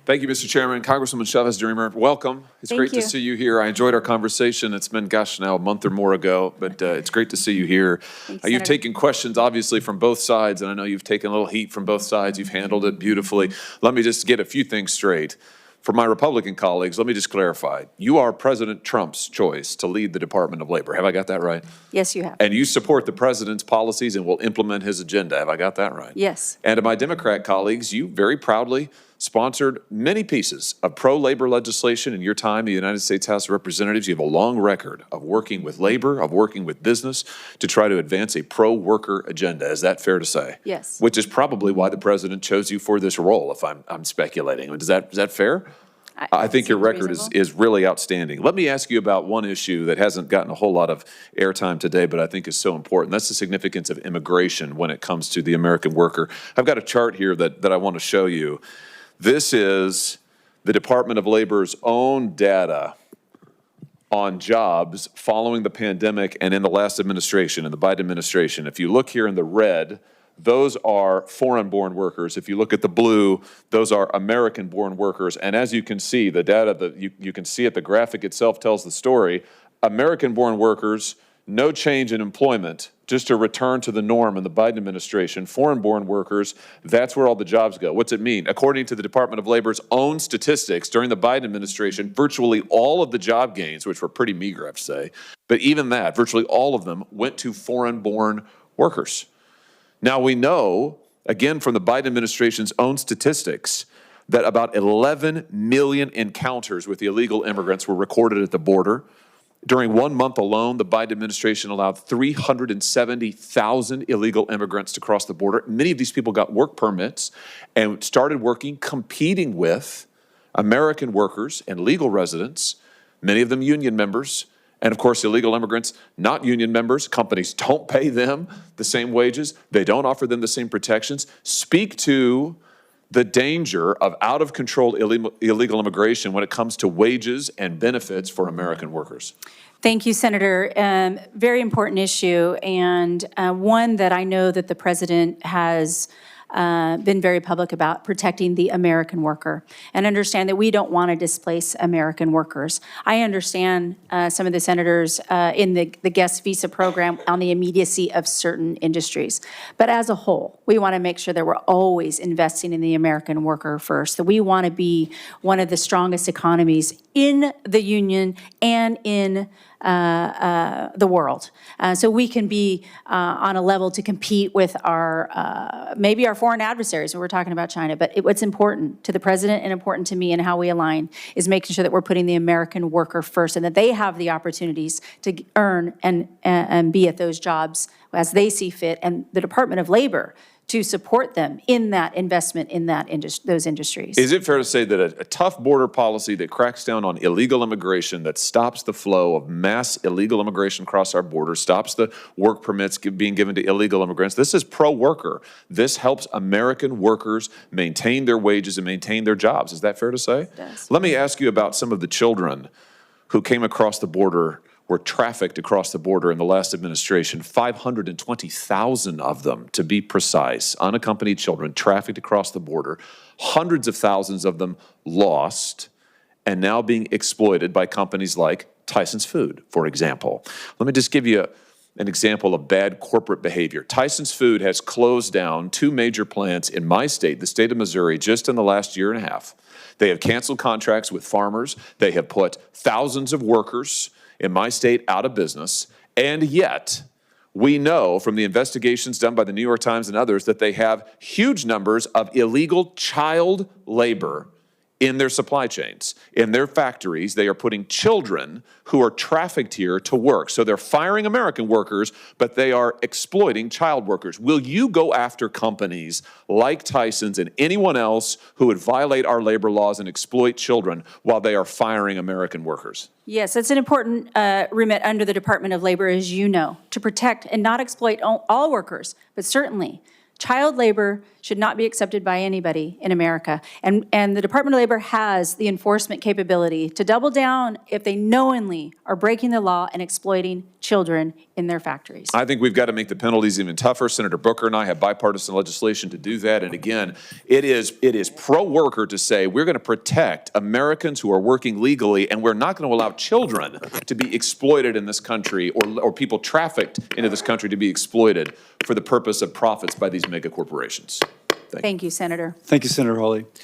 Thank you, Mr. Chairman. Congresswoman Chavez-DeRemer, welcome. It's great to see you here. I enjoyed our conversation. It's been, gosh, now a month or more ago, but it's great to see you here. You've taken questions, obviously, from both sides, and I know you've taken a little heat from both sides. You've handled it beautifully. Let me just get a few things straight. For my Republican colleagues, let me just clarify. You are President Trump's choice to lead the Department of Labor. Have I got that right? Yes, you have. And you support the president's policies and will implement his agenda. Have I got that right? Yes. And to my Democrat colleagues, you very proudly sponsored many pieces of pro-labor legislation in your time in the United States House of Representatives. You have a long record of working with labor, of working with business to try to advance a pro-worker agenda. Is that fair to say? Yes. Which is probably why the president chose you for this role, if I'm speculating. Is that fair? I think your record is really outstanding. Let me ask you about one issue that hasn't gotten a whole lot of airtime today, but I think is so important. That's the significance of immigration when it comes to the American worker. I've got a chart here that I want to show you. This is the Department of Labor's own data on jobs following the pandemic and in the last administration, in the Biden administration. If you look here in the red, those are foreign-born workers. If you look at the blue, those are American-born workers. And as you can see, the data that you can see it, the graphic itself tells the story. American-born workers, no change in employment, just a return to the norm in the Biden administration. Foreign-born workers, that's where all the jobs go. What's it mean? According to the Department of Labor's own statistics, during the Biden administration, virtually all of the job gains, which were pretty meager, I have to say, but even that, virtually all of them went to foreign-born workers. Now, we know, again, from the Biden administration's own statistics, that about 11 million encounters with illegal immigrants were recorded at the border. During 1 month alone, the Biden administration allowed 370,000 illegal immigrants to cross the border. Many of these people got work permits and started working, competing with American workers and legal residents, many of them union members. And of course, illegal immigrants, not union members, companies don't pay them the same wages. They don't offer them the same protections. Speak to the danger of out-of-control illegal immigration when it comes to wages and benefits for American workers. Thank you, Senator. Very important issue, and one that I know that the president has been very public about, protecting the American worker, and understand that we don't want to displace American workers. I understand some of the senators in the guest visa program on the immediacy of certain industries. But as a whole, we want to make sure that we're always investing in the American worker first, that we want to be one of the strongest economies in the union and in the world. So we can be on a level to compete with our, maybe our foreign adversaries when we're talking about China. But what's important to the president and important to me and how we align is making sure that we're putting the American worker first and that they have the opportunities to earn and be at those jobs as they see fit, and the Department of Labor to support them in that investment in that those industries. Is it fair to say that a tough border policy that cracks down on illegal immigration, that stops the flow of mass illegal immigration across our border, stops the work permits being given to illegal immigrants, this is pro-worker. This helps American workers maintain their wages and maintain their jobs. Is that fair to say? It does. Let me ask you about some of the children who came across the border, were trafficked across the border in the last administration. 520,000 of them, to be precise, unaccompanied children trafficked across the border. Hundreds of thousands of them lost and now being exploited by companies like Tyson's Food, for example. Let me just give you an example of bad corporate behavior. Tyson's Food has closed down 2 major plants in my state, the state of Missouri, just in the last year and a half. They have canceled contracts with farmers. They have put thousands of workers in my state out of business, and yet we know from the investigations done by the New York Times and others that they have huge numbers of illegal child labor in their supply chains. In their factories, they are putting children who are trafficked here to work. So they're firing American workers, but they are exploiting child workers. Will you go after companies like Tyson's and anyone else who would violate our labor laws and exploit children while they are firing American workers? Yes, it's an important remit under the Department of Labor, as you know, to protect and not exploit all workers, but certainly Child labor should not be accepted by anybody in America. And the Department of Labor has the enforcement capability to double down if they knowingly are breaking the law and exploiting children in their factories. I think we've got to make the penalties even tougher. Senator Booker and I have bipartisan legislation to do that. And again, it is pro-worker to say we're going to protect Americans who are working legally, and we're not going to allow children to be exploited in this country, or people trafficked into this country to be exploited for the purpose of profits by these mega corporations. Thank you, Senator. Thank you, Senator Hawley.